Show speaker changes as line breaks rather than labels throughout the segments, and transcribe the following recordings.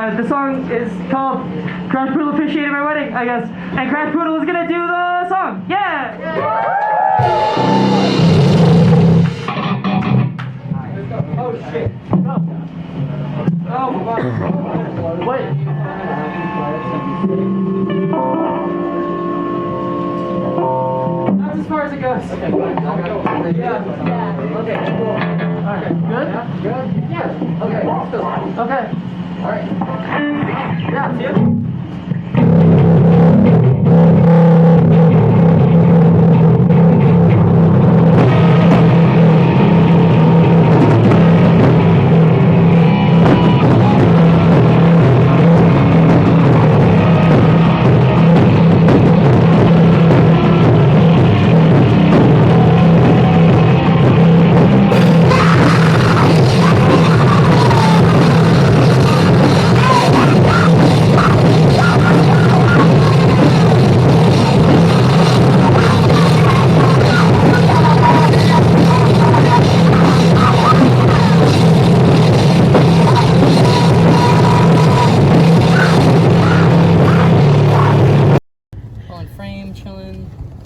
The song is called Crash Poodle Officiated My Wedding, I guess. And Crash Poodle is gonna do the song. Yeah! Oh shit. Oh, wow. Wait. That's as far as it goes. Okay, yeah. Okay, cool. Alright, good? Good? Yeah. Okay, okay. Alright. Yeah, see you.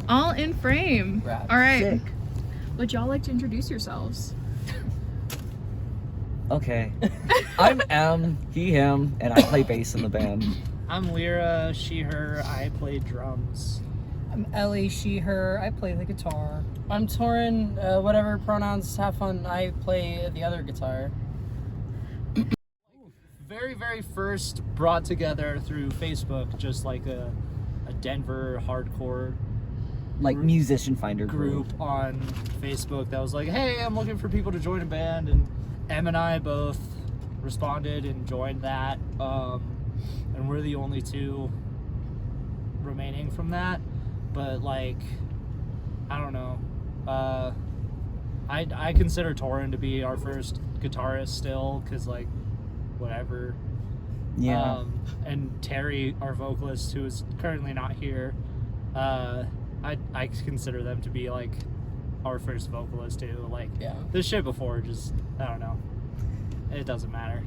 All in frame.
Rad.
All right.
Sick.
Would y'all like to introduce yourselves?
Okay. I'm Em, he, him, and I play bass in the band.
I'm Lyra, she, her, I play drums.
I'm Ellie, she, her, I play the guitar.
I'm Torin, whatever pronouns, have fun, I play the other guitar.
Very, very first brought together through Facebook, just like a Denver hardcore
Like musician finder
group on Facebook that was like, hey, I'm looking for people to join a band, and Em and I both responded and joined that, and we're the only two remaining from that. But like, I don't know, I consider Torin to be our first guitarist still, because like whatever.
Yeah.
And Terry, our vocalist, who is currently not here, I consider them to be like our first vocalist too. Like,
Yeah.
this shit before, just, I don't know, it doesn't matter,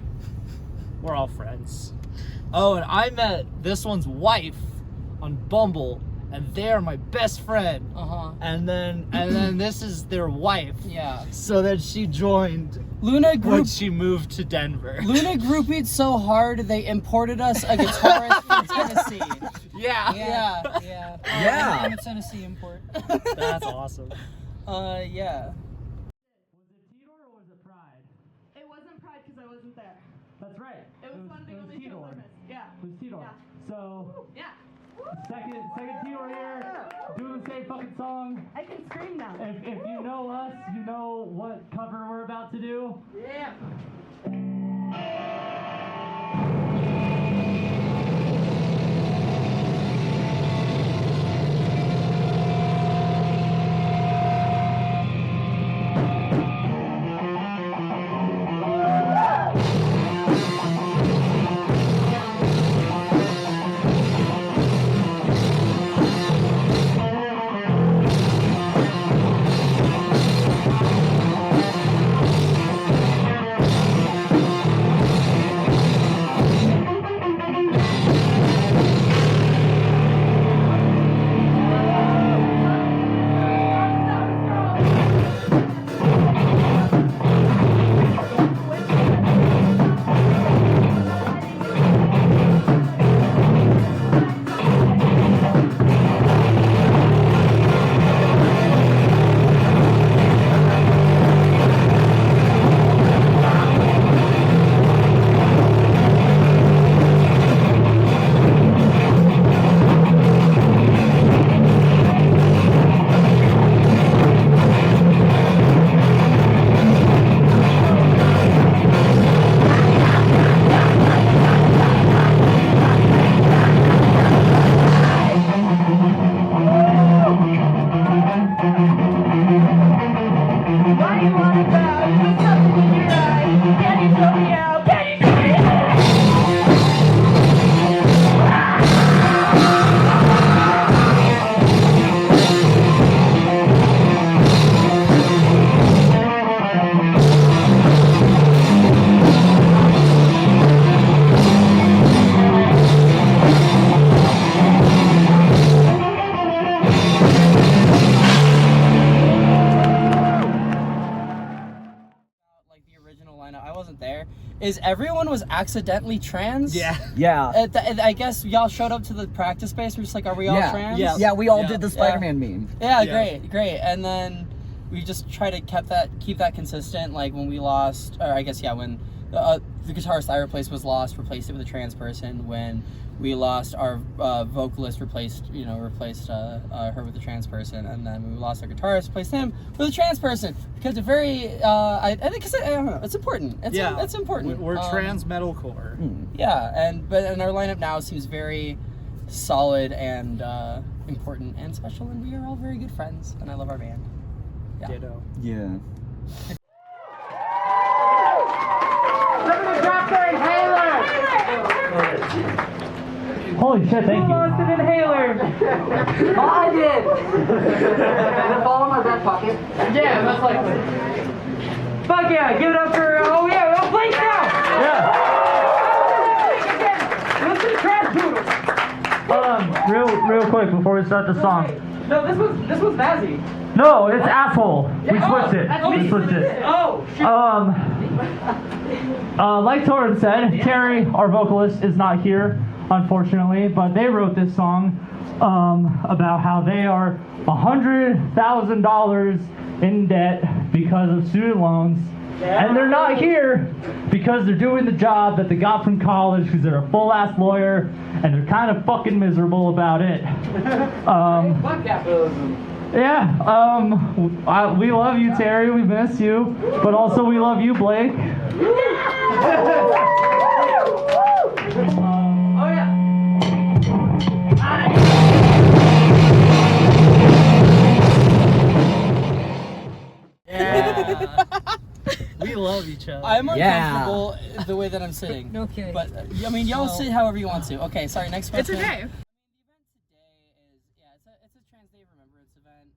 we're all friends. Oh, and I met this one's wife on Bumble, and they are my best friend. And then this is their wife.
Yeah.
So that she joined
Luna
when
group.
she moved to Denver.
Luna groupied so hard they imported us a guitarist from Tennessee.
Yeah.
Yeah.
Yeah.
I'm a Tennessee import.
That's awesome.
Yeah.
Was it Tedor or was it Pride?
It wasn't Pride because I wasn't there.
That's right.
It was one big only
Tedor.
Taylor miss. Yeah.
It was Tedor.
Yeah.
So,
Yeah.
second Tedor here, doing the same fucking song.
I can scream now.
If you know us, you know what cover we're about to do.
Yeah.
is everyone was accidentally trans.
Yeah.
Yeah.
I guess y'all showed up to the practice space. We're just like, are we all
Yeah.
trans?
Yeah.
Yeah, we all
Yeah.
did the Spider-Man meme.
Yeah,
Yeah.
great. And then we just try to keep that consistent. Like when we lost, or I guess when the guitarist I replaced was lost, replaced it with a trans person. When we lost our vocalist, replaced her with a trans person, and then when we lost our guitarist, replaced him with a trans person because it's very I think I don't know, it's important. It's important.
We're trans metalcore.
Yeah, and our lineup now seems very solid and important and special, and we are all very good friends, and I love our band. Yeah.
Ditto.
Yeah.
Somebody drop their inhaler! Holy shit, thank you. Who wants an inhaler? Oh, I did! Did it fall in my back pocket? Yeah, that's like... Fuck yeah, give it up for... Oh yeah, well, play now! Yeah. Listen to Trash Poodle. Real quick before we start the song. No, this was Mazzy. No, it's asshole. We switched it. We switched it. Oh, shit. Like Torrin said, Terry, our vocalist, is not here, unfortunately, but they wrote this song about how they are $100,000 in debt because of student loans. And they're not here because they're doing the job that they got from college because they're a full-ass lawyer and they're kind of fucking miserable about it.
Fuck capitalism.
Yeah, we love you, Terry. We miss you, but also we love you, Blake.
We love each other.
I'm
Yeah.
uncomfortable the way that I'm sitting.
Okay.
But I mean, y'all sit however you want to. Okay, sorry. Next
It's
question.
okay.
It's a Trans Day Remembrance event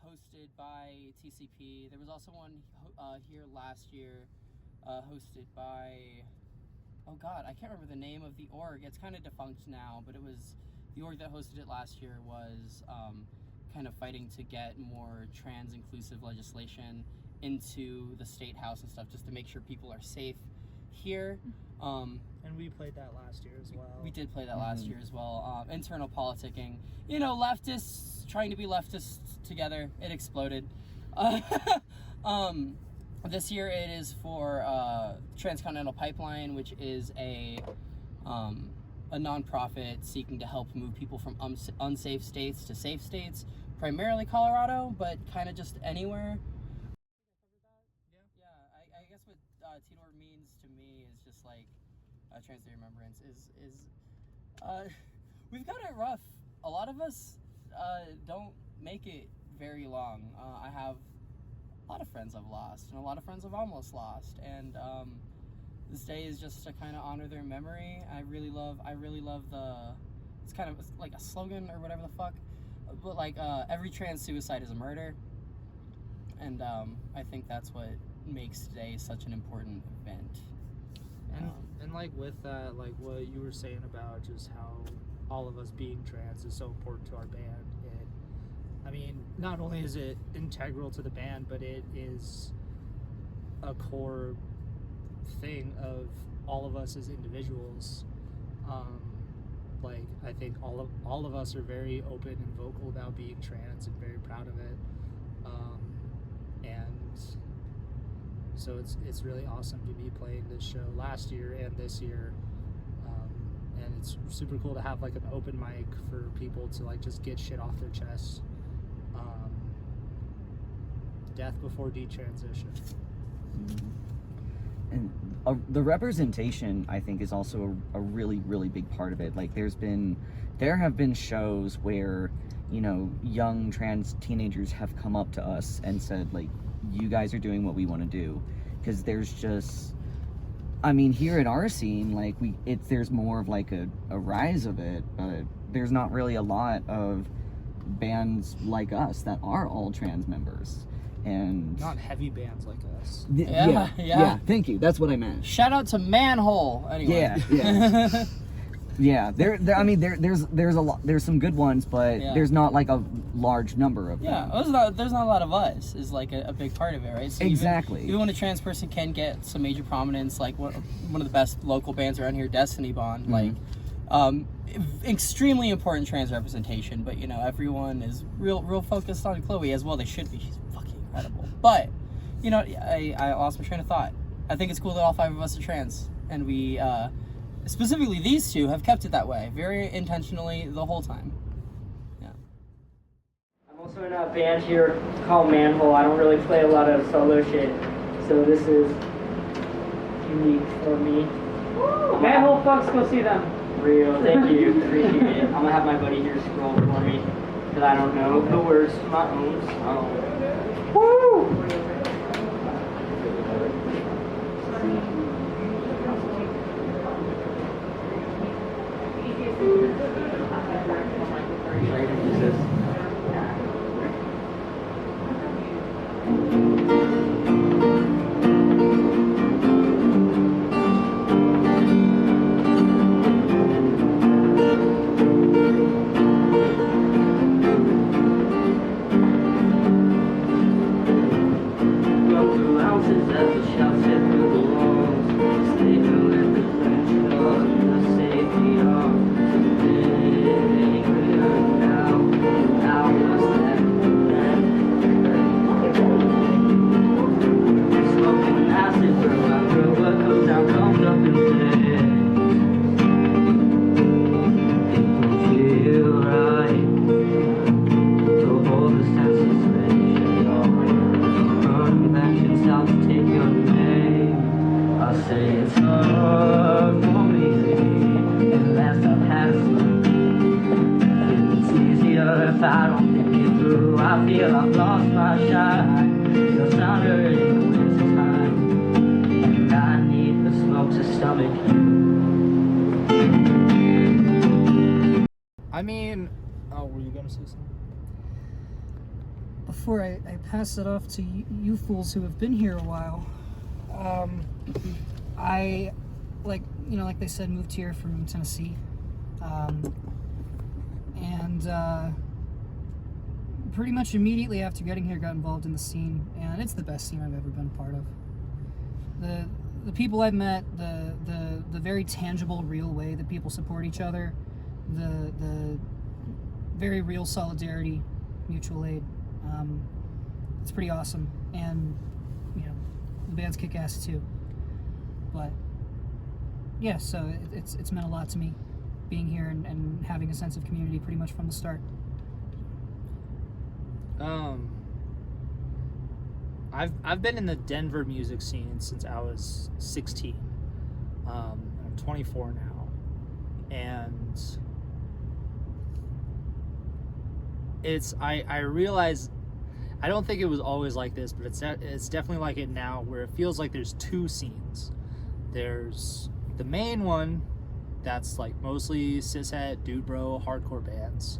hosted by TCP. There was also one here last year hosted by, oh god, I can't remember the name of the org. It's kind of defunct now, but it was the org that hosted it last year was kind of fighting to get more trans inclusive legislation into the state house and stuff, just to make sure people are safe here.
And we played that last year as well.
We did play that last year as well. Internal politicking, leftists trying to be leftists together. It exploded. This year it is for Transcontinental Pipeline, which is a nonprofit seeking to help move people from unsafe states to safe states, primarily Colorado, but kind of just anywhere. I guess what TNOR means to me is just like Trans Day Remembrance is we've got it rough. A lot of us don't make it very long. I have a lot of friends I've lost, and a lot of friends I've almost lost, and this day is just to kind of honor their memory. I really love it's kind of like a slogan or whatever the fuck, but like every trans suicide is a murder, and I think that's what makes today such an important event.
And like with that, like what you were saying about just how all of us being trans is so important to our band. I mean, not only is it integral to the band, but it is a core thing of all of us as individuals. Like I think all of us are very open and vocal about being trans and very proud of it. And so it's really awesome to be playing this show last year and this year. And it's super cool to have like an open mic for people to like just get shit off their chest. Death before detransition.
And the representation, I think, is also a really, really big part of it. Like, there have been shows where, young trans teenagers have come up to us and said, like, you guys are doing what we want to do. Because there's just, here in our scene, like, there's more of like a rise of it, but there's not really a lot of bands like us that are all trans members. And
Not heavy bands like us.
yeah, thank you, that's what I meant.
Shout out to Manhole. Anyway.
Yeah. Yeah, I mean, there's a lot. There's some good ones, but
Yeah.
there's not like a large number of them.
Yeah, there's not a lot of us is like a big part of it, right? So
Exactly.
Even when a trans person can get some major prominence, like one of the best local bands around here, Destiny Bond, like extremely important trans representation. But everyone is real focused on Chloe as well. They should be. She's fucking incredible. But I lost my train of thought. I think it's cool that all 5 of us are trans, and we. Specifically, these 2 have kept it that way, very intentionally the whole time. Yeah.
I'm also in a band here called Manhole. I don't really play a lot of solo shit, so this is unique for me. Manhole fucks, go see them. Real, thank you, appreciate it. I'm gonna have my buddy here scroll for me, because I don't know the words to my own song. Woo!
I mean, were you gonna say something?
Before I pass it off to you fools who have been here a while, I, like they said, moved here from Tennessee, and pretty much immediately after getting here got involved in the scene, and it's the best scene I've ever been a part of. The people I've met, the very tangible, real way that people support each other, the very real solidarity, mutual aid. It's pretty awesome, and the band's kick ass too. But yeah, so it's meant a lot to me being here and having a sense of community pretty much from the start.
I've been in the Denver music scene since I was 16. I'm 24 now, and I realize, I don't think it was always like this, but it's definitely like it now, where it feels like there's 2 scenes. There's the main one that's like mostly cishet, dude bro, hardcore bands.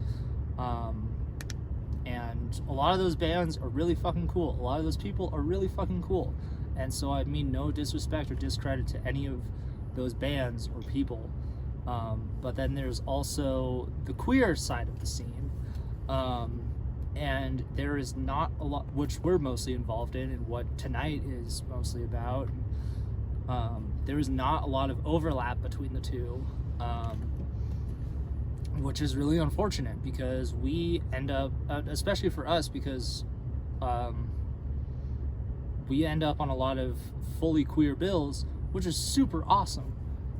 And a lot of those bands are really fucking cool. A lot of those people are really fucking cool. And so I mean no disrespect or discredit to any of those bands or people. But then there's also the queer side of the scene. And there is not a lot, which we're mostly involved in and what tonight is mostly about. There is not a lot of overlap between the 2. Which is really unfortunate, because we end up, especially for us, because we end up on a lot of fully queer bills, which is super awesome,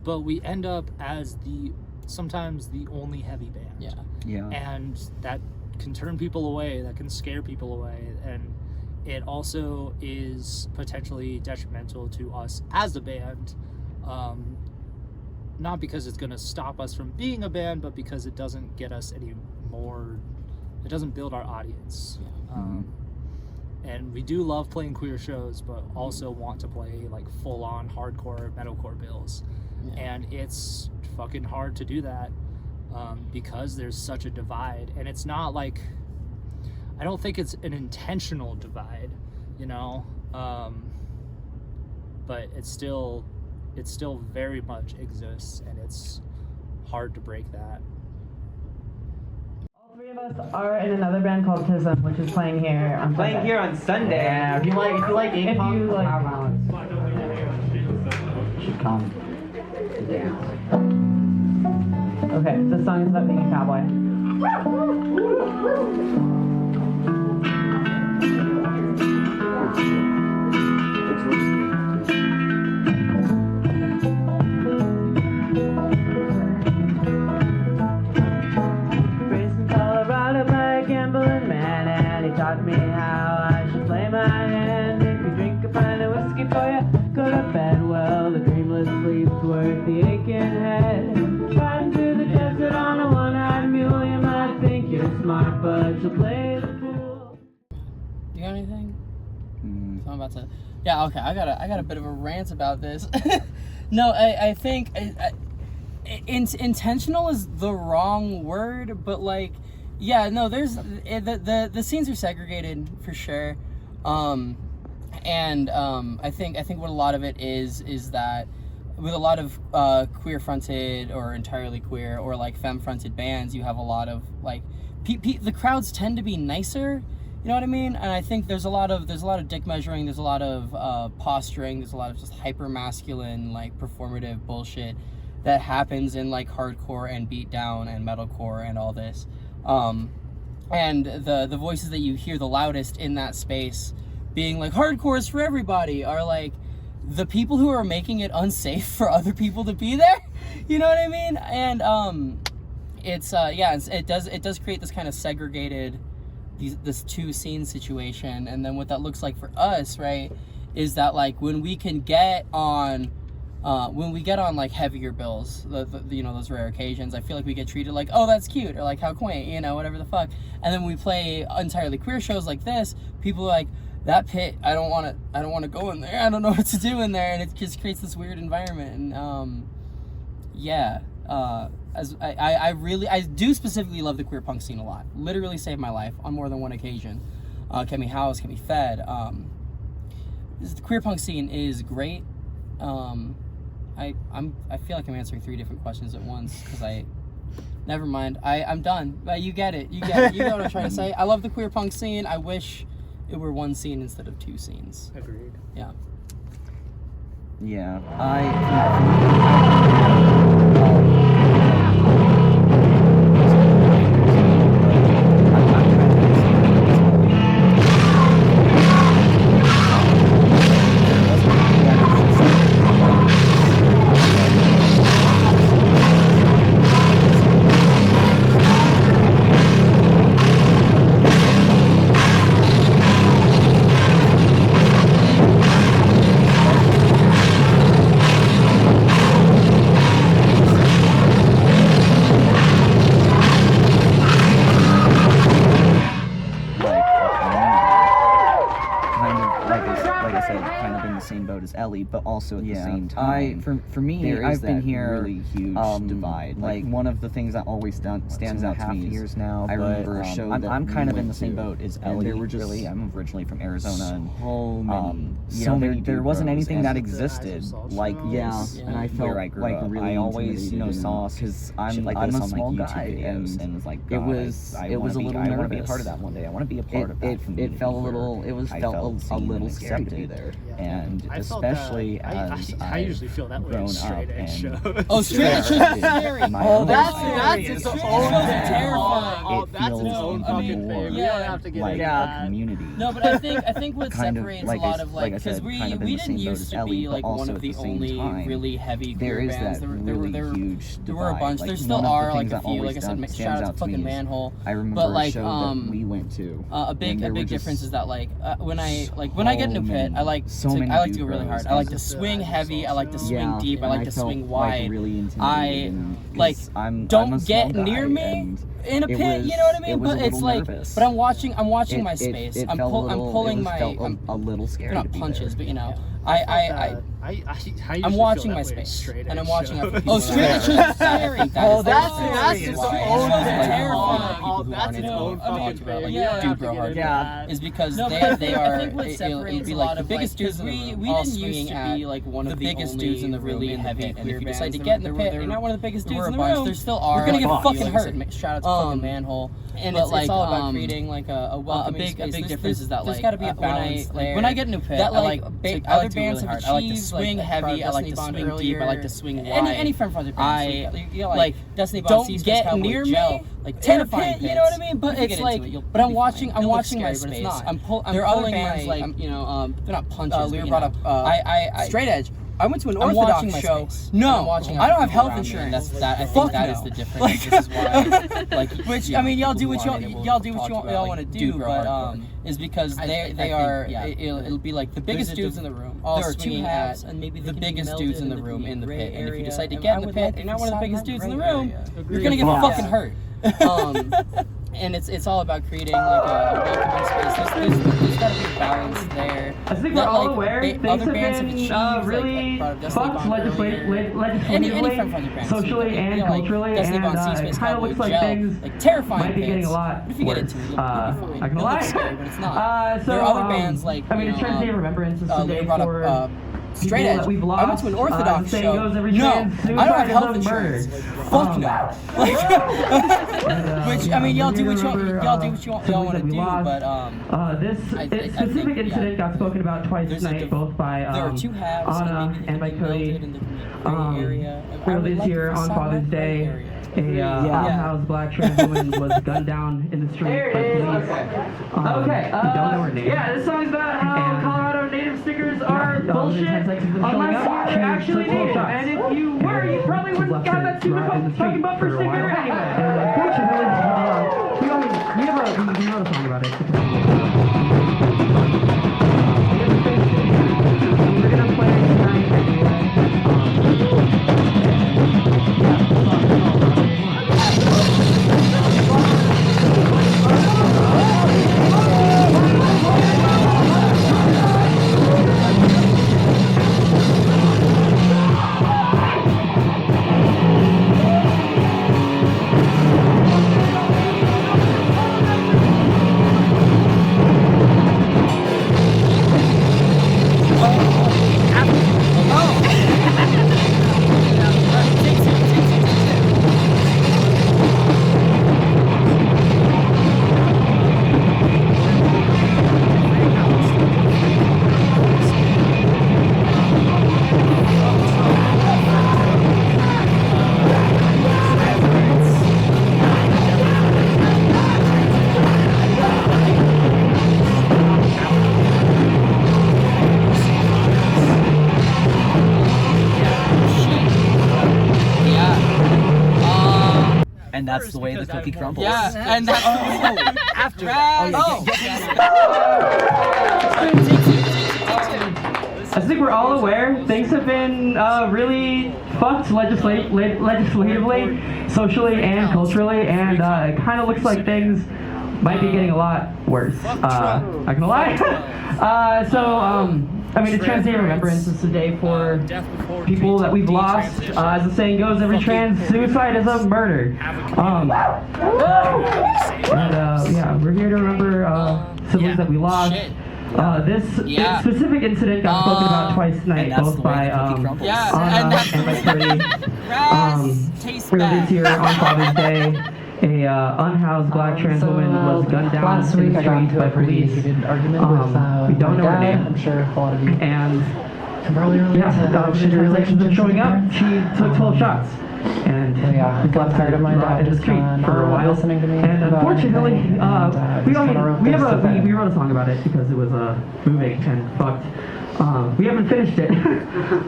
but we end up as sometimes the only heavy band.
Yeah.
And that can turn people away, that can scare people away, and it also is potentially detrimental to us as a band. Not because it's going to stop us from being a band, but because it doesn't get us any more, it doesn't build our audience. And we do love playing queer shows, but also want to play like full-on hardcore metalcore bills. And it's fucking hard to do that because there's such a divide. And it's not like, I don't think it's an intentional divide, but it still very much exists, and it's hard to break that.
All three of us are in another band called Tism, which is playing here on
Playing
Sunday.
here on Sunday.
Yeah, if you like
If you like
Power Balance,
you should come to dance.
Okay, this song is about being a cowboy. Raised in Colorado by a gambling man, and he taught me how I should play my hand. If you drink a pint of whiskey for you, go to bed. Well, the dreamless sleep's worth the aching head. Riding through the desert on a one-eyed mule, you might think you're smart, but you'll play the fool.
You got anything? So I'm about to. Yeah, okay. I got a bit of a rant about this. No, I think intentional is the wrong word, but like, yeah, no. There's the scenes are segregated for sure, and I think what a lot of it is that with a lot of queer-fronted or entirely queer or like femme-fronted bands, you have a lot of like the crowds tend to be nicer. You know what I mean? And I think there's a lot of dick measuring, there's a lot of posturing, there's a lot of just hyper masculine like performative bullshit that happens in like hardcore and beatdown and metalcore and all this. And the voices that you hear the loudest in that space being like hardcore is for everybody are like the people who are making it unsafe for other people to be there. You know what I mean? And it does create this kind of segregated this two scene situation. And then what that looks like for us, right, is that like when we get on like heavier bills, you know, those rare occasions, I feel like we get treated like, oh, that's cute, or like how quaint, you know, whatever the fuck. And then we play entirely queer shows like this, people are like, that pit, I don't want to go in there, I don't know what to do in there, and it just creates this weird environment. And as I do specifically love the queer punk scene a lot. Literally saved my life on more than one occasion. Kept me housed, kept me fed. The queer punk scene is great. I feel like I'm answering 3 different questions at once because never mind. I'm done. You get it. You get what I'm trying to say. I love the queer punk scene. I wish it were one scene instead of 2 scenes.
Agreed.
Yeah.
Yeah, as Ellie, but also at the same time,
for me,
I've been here
really huge divide.
Like one of the things that always stands out to me
years now.
I remember a show that
I'm kind of in the
went
same
to,
boat as
and
Ellie.
there were just I'm originally from Arizona, and
so many
there wasn't
bros,
anything
and
that existed like this.
and I felt
where I grew
like
up.
really
I always saw
because
I'm
like
a
this on,
small
like,
guy,
YouTube videos,
and was like,
it
God,
was
I
a little
I want to be a
nervous.
part of that one day. I want to be a part of that.
It felt a little. It was
I
felt
felt
a
seen
little
and
scary to be
accepted.
there.
And
I felt
especially
that.
as
I usually feel that way
grown
in straight
up
edge
and
shows.
Oh, straight edge shows are scary.
Oh,
that's
its
its
own
own
thing.
terrifying.
It
That's its
feels
own
I
fucking
mean,
thing. We
yeah,
don't have to get
like
into
a
that.
community.
No, but I think what
Kind of
separates
like
a lot
I-
of
like I
because
said,
we
kind of in the
didn't
same boat
used
as
to
Ellie,
be
but
like one
also
of
at
the
the same
only
time,
really heavy
there
queer
is
bands.
that
There
really
were
huge
there were a
divide.
bunch.
Like,
There
one
still
of the
are like
things
a
that
few. Like I
always
said,
stands
shout out
out
to
to me
fucking
is
Manhole.
I remember
But like
a show that we went to.
a big
and there were
difference
just
is that like when I get into pit, I like
so
to
many
go really
dude
hard.
bros.
I like to
Just,
swing
just
heavy. I like to swing
Yeah,
deep. I
and
like
I
to
felt,
swing
like,
wide.
really intimidated
I
and- 'cause
like
I'm a
don't
small
get near
guy,
me
and
in a
it
pit.
was-
You know what I
it
mean?
was a
But it's
little
like,
nervous.
but I'm watching my space.
It
I'm
felt a little-
pulling
it
my.
felt a little scary.
They're
to
not
be
punches,
there.
but you know, I'm watching my space, and I'm watching other people. Oh, straight edge is scary.
Oh, that's
its
own
terrifying.
That's its own fucking thing.
Dude, bro, hard.
Yeah.
Is because they are. It'd be like the biggest dudes in the room. We didn't used to be like one of the biggest dudes in the room in the pit. And if you decide to get in the pit, you're not one of the biggest dudes in the room. There still are. You're gonna get fucking hurt. Shout out to fucking Manhole. And it's all about creating like a welcoming space. A big difference is that like there's got to be a balance there. When I get into pit, that like other bands have achieved. I like to swing heavy. I like to swing deep. I like to swing wide. Any friend from other bands. Like Destiny Bond don't get near me. Like terrifying pits. You know what I mean? But it's like, but I'm watching my space. I'm pulling. There are other bands like they're not punches. Lear brought up I straight edge. I went to an Orthodox show. No, I don't have health insurance. I think that is the difference. This is why, like, which I mean, y'all do what y'all want to do, but is because they are. It'll be like the biggest dudes in the room. There are two halves, and maybe the biggest dudes in the room in the pit. And if you decide to get in the pit, you're not one of the biggest dudes in the room. You're gonna get fucking hurt. And it's all about creating like a welcoming space. There's got to be a balance there.
I think we're all aware things have been really fucked legislatively, socially and culturally, and it kind of looks like things might be getting a lot worse. Not gonna lie. So
there are other bands like
I mean, it's Trans Day of Remembrance is today for
straight edge.
We've lost.
I went to an Orthodox show.
Goes every
No,
suicide
I don't have health
is
insurance.
murder.
Fuck no. Which I mean, y'all do what y'all want to do, but
this specific incident got spoken about twice tonight, both by Anna and by Cody. Earlier this year on Father's Day, a unhoused black trans woman was gunned down in the street by police.
Okay.
Don't know her name.
Yeah, this song's about how Colorado native stickers are bullshit unless you're actually native. And if you were, you probably wouldn't have that stupid fucking bumper sticker anyway.
Unfortunately, we wrote a song about it. We're gonna play it tonight anyway.
And that's the way the cookie crumbles.
yeah, and that's after.
I think we're all aware things have been really fucked legislatively, socially, and culturally, and it kind of looks like things might be getting a lot worse. Not gonna lie. I mean, it's Trans Day of Remembrance. It's a day for people that we've lost. As the saying goes, every trans suicide is a murder. Yeah, we're here to remember siblings that we lost. This specific incident got spoken about twice tonight, both by Anna and by Cody. Earlier this year on Father's Day, a unhoused black trans woman was gunned down in the street by police. We don't know her name.
I'm sure a lot of you.
And translation's been showing up. She took 12 shots. And
I left tired of my dad
in the street for a while.
Listening to me.
And unfortunately, we wrote a song about it because it was moving and fucked. We haven't finished it,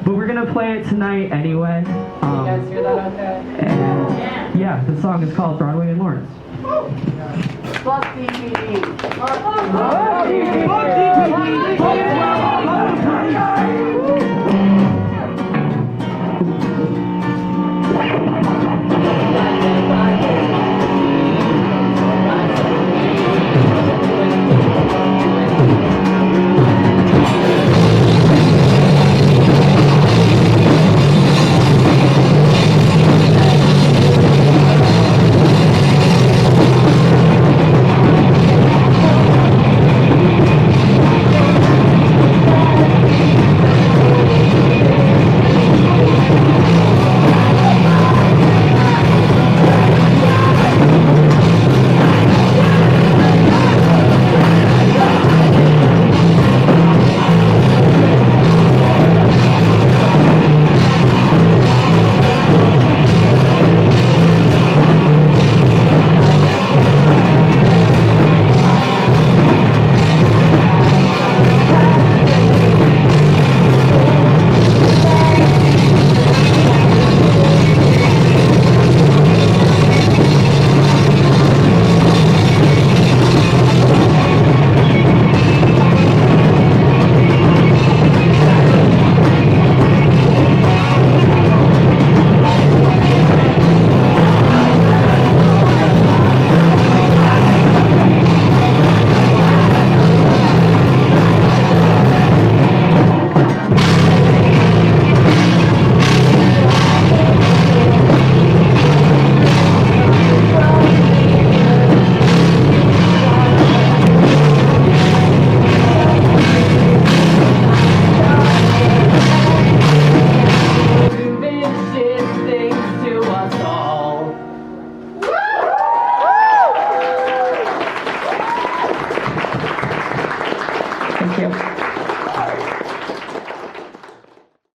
but we're gonna play it tonight anyway.
You guys hear that okay?
And yeah, the song is called Broadway in Lawrence.
Fuck DVD.
Fuck DVD.